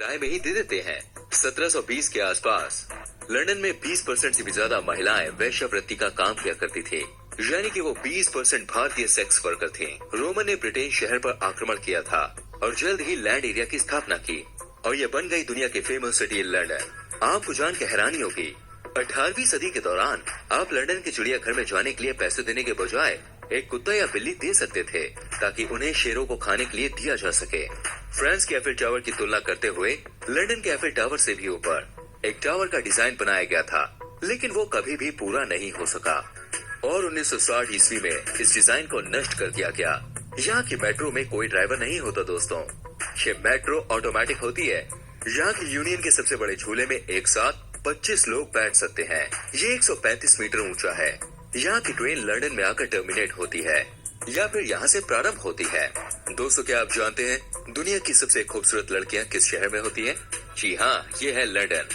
राय में ही दे देते हैं। 1720 के आसपास लंदन में 20% से भी ज्यादा महिलाएं वेश्यावृत्ति का काम किया करती थी, यानी कि वो 20% भारतीय सेक्स वर्कर थे। रोमन ने ब्रिटेन शहर पर आक्रमण किया था और जल्द ही लैंड एरिया की स्थापना की और ये बन गई दुनिया की फेमस सिटी लंदन। आपको जान के हैरानी होगी, 18वीं सदी के दौरान आप लंदन के चिड़ियाघर में जाने के लिए पैसे देने के बजाय एक कुत्ता या बिल्ली दे सकते थे ताकि उन्हें शेरों को खाने के लिए दिया जा सके। फ्रांस के एफिल टावर की तुलना करते हुए लंदन के एफिल टावर से भी ऊपर एक टावर का डिजाइन बनाया गया था, लेकिन वो कभी भी पूरा नहीं हो सका और 1960 ईस्वी में इस डिजाइन को नष्ट कर दिया गया। यहाँ की मेट्रो में कोई ड्राइवर नहीं होता दोस्तों, ये मेट्रो ऑटोमेटिक होती है। यहाँ की यूनियन के सबसे बड़े झूले में एक साथ 25 लोग बैठ सकते हैं। ये 135 मीटर ऊंचा है। यहाँ की ट्रेन लंदन में आकर टर्मिनेट होती है या फिर यहाँ से प्रारंभ होती है। दोस्तों, क्या आप जानते हैं दुनिया की सबसे खूबसूरत लड़कियाँ किस शहर में होती हैं? जी हाँ, ये है लंदन।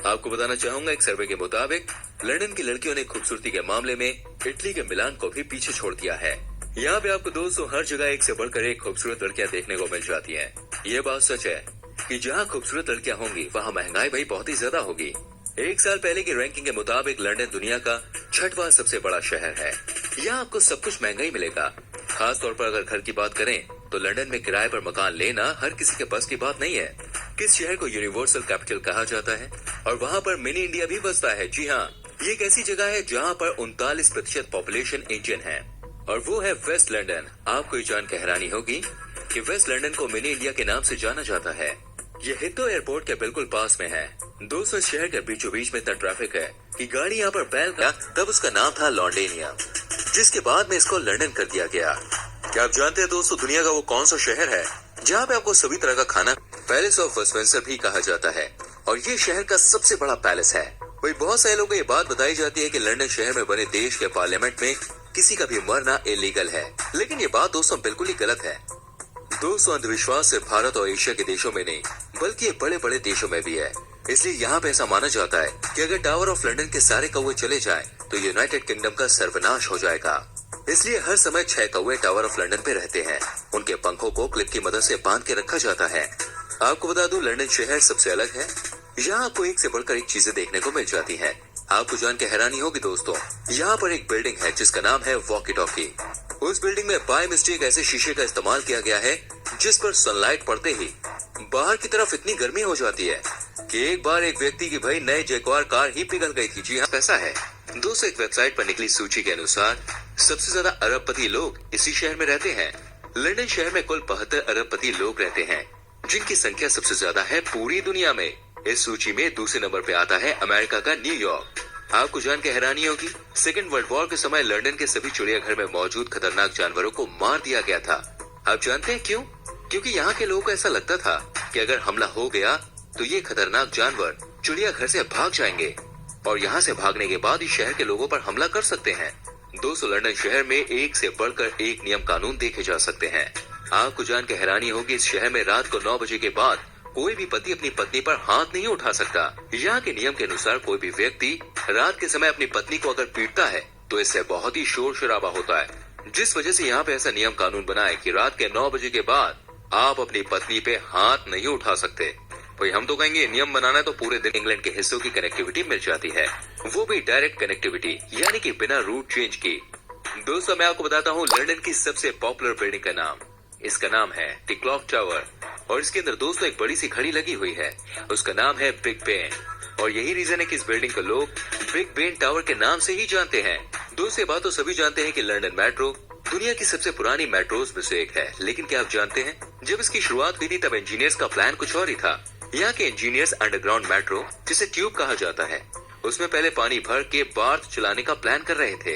आपको बताना चाहूंगा, एक सर्वे के मुताबिक लंदन की लड़कियों ने खूबसूरती के मामले में इटली के मिलान को भी पीछे छोड़ दिया है। यहाँ पे आपको दोस्तों हर जगह एक से बढ़कर एक खूबसूरत लड़कियाँ देखने को मिल जाती हैं। ये बात सच है कि जहाँ खूबसूरत लड़कियाँ होंगी वहाँ महंगाई भाई बहुत ही ज्यादा होगी। एक साल पहले की रैंकिंग के मुताबिक लंदन दुनिया का 6वां सबसे बड़ा शहर है। यहाँ आपको सब कुछ महंगा ही मिलेगा। खास तौर पर अगर घर की बात करें तो लंदन में किराए पर मकान लेना हर किसी के बस की बात नहीं है। किस शहर को यूनिवर्सल कैपिटल कहा जाता है और वहाँ पर मिनी इंडिया भी बसता है। जी हाँ, ये एक ऐसी जगह है जहाँ पर 39% पॉपुलेशन इंडियन है और वो है वेस्ट लंदन। आपको ये जान के हैरानी होगी कि वेस्ट लंदन को मिनी इंडिया के नाम से जाना जाता है। ये हिथ्रो एयरपोर्ट के बिल्कुल पास में है। दोस्तों, शहर के बीचों बीच में इतना ट्रैफिक है कि गाड़ी यहाँ पर बैल का, तब उसका नाम था लॉन्डेनिया, जिसके बाद में इसको लंदन कर दिया गया। क्या आप जानते हैं दोस्तों दुनिया का वो कौन सा शहर है जहाँ पे आपको सभी तरह का खाना पैलेस ऑफ वेस्टमिंस्टर भी कहा जाता है और ये शहर का सबसे बड़ा पैलेस है। वही बहुत सारे लोगों को ये बात बताई जाती है कि लंदन शहर में बने देश के पार्लियामेंट में किसी का भी मरना इलीगल है, लेकिन ये बात दोस्तों बिल्कुल ही गलत है। दोस्तों, अंधविश्वास सिर्फ भारत और एशिया के देशों में नहीं बल्कि बड़े बड़े देशों में भी है। इसलिए यहाँ पे ऐसा माना जाता है कि अगर टावर ऑफ लंदन के सारे कौवे चले जाएं, तो यूनाइटेड किंगडम का सर्वनाश हो जाएगा। इसलिए हर समय 6 कौवे टावर ऑफ लंदन पे रहते हैं। उनके पंखों को क्लिप की मदद से बांध के रखा जाता है। आपको बता दूं, लंदन शहर सबसे अलग है। यहाँ आपको एक से बढ़कर एक चीजें देखने को मिल जाती हैं। आपको जान के हैरानी होगी दोस्तों, यहाँ पर एक बिल्डिंग है जिसका नाम है वॉकी टॉकी। उस बिल्डिंग में बाय मिस्टेक ऐसे शीशे का इस्तेमाल किया गया है जिस पर सनलाइट पड़ते ही बाहर की तरफ इतनी गर्मी हो जाती है कि एक बार एक व्यक्ति की भाई नए जैगुआर कार ही पिघल गई थी। जी हाँ, ऐसा है दोस्तों। एक वेबसाइट पर निकली सूची के अनुसार सबसे ज्यादा अरबपति लोग इसी शहर में रहते हैं। लंदन शहर में कुल 72 अरबपति लोग रहते हैं, जिनकी संख्या सबसे ज्यादा है पूरी दुनिया में। इस सूची में दूसरे नंबर पे आता है अमेरिका का न्यूयॉर्क। आपको जान के हैरानी होगी, सेकेंड वर्ल्ड वॉर के समय लंदन के सभी चिड़ियाघर में मौजूद खतरनाक जानवरों को मार दिया गया था। आप जानते हैं क्यों? क्योंकि यहाँ के लोगों को ऐसा लगता था कि अगर हमला हो गया तो ये खतरनाक जानवर चिड़ियाघर से भाग जाएंगे और यहाँ से भागने के बाद इस शहर के लोगों पर हमला कर सकते हैं। दोस्तों, लंदन शहर में एक से बढ़कर एक नियम कानून देखे जा सकते हैं। आपको जान के हैरानी होगी, इस शहर में रात को 9 बजे के बाद कोई भी पति अपनी पत्नी पर हाथ नहीं उठा सकता। यहाँ के नियम के अनुसार कोई भी व्यक्ति रात के समय अपनी पत्नी को अगर पीटता है तो इससे बहुत ही शोर शराबा होता है, जिस वजह से यहाँ पे ऐसा नियम कानून बना है कि रात के 9 बजे के बाद आप अपनी पत्नी पे हाथ नहीं उठा सकते। भाई हम तो कहेंगे नियम बनाना है तो पूरे दिन इंग्लैंड के हिस्सों की कनेक्टिविटी मिल जाती है, वो भी डायरेक्ट कनेक्टिविटी, यानी कि बिना रूट चेंज की। दोस्तों, मैं आपको बताता हूँ लंदन की सबसे पॉपुलर बिल्डिंग का नाम। इसका नाम है द क्लॉक टावर और इसके अंदर दोस्तों एक बड़ी सी घड़ी लगी हुई है। उसका नाम है बिग बेन और यही रीजन है कि इस बिल्डिंग को लोग बिग बेन टावर के नाम से ही जानते हैं। दूसरी बात तो सभी जानते हैं कि लंदन मेट्रो दुनिया की सबसे पुरानी मेट्रोज में से एक है, लेकिन क्या आप जानते हैं जब इसकी शुरुआत हुई थी तब इंजीनियर्स का प्लान कुछ और ही था। यहाँ के इंजीनियर्स अंडरग्राउंड मेट्रो, जिसे ट्यूब कहा जाता है, उसमें पहले पानी भर के बार्थ चलाने का प्लान कर रहे थे,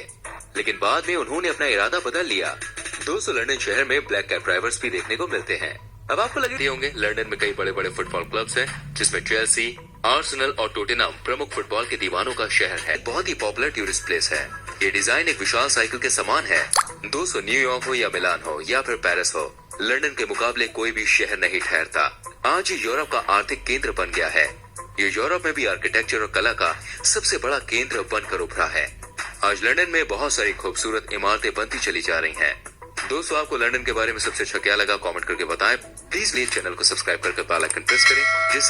लेकिन बाद में उन्होंने अपना इरादा बदल लिया। दोस्तों, लंदन शहर में ब्लैक कैब ड्राइवर्स भी देखने को मिलते हैं। अब आपको लगे होंगे लंदन में कई बड़े बड़े फुटबॉल क्लब्स हैं, जिसमें चेल्सी, आर्सेनल और टोटेनहम प्रमुख फुटबॉल के दीवानों का शहर है। बहुत ही पॉपुलर टूरिस्ट प्लेस है। ये डिजाइन एक विशाल साइकिल के समान है। दोस्तों, न्यूयॉर्क हो या मिलान हो या फिर पेरिस हो, लंदन के मुकाबले कोई भी शहर नहीं ठहरता। आज ये यूरोप का आर्थिक केंद्र बन गया है। ये यूरोप में भी आर्किटेक्चर और कला का सबसे बड़ा केंद्र बनकर उभरा है। आज लंदन में बहुत सारी खूबसूरत इमारतें बनती चली जा रही हैं। दोस्तों, आपको लंदन के बारे में सबसे अच्छा क्या लगा कमेंट करके बताएं। प्लीज चैनल को सब्सक्राइब करके बेल आइकन प्रेस करें जिससे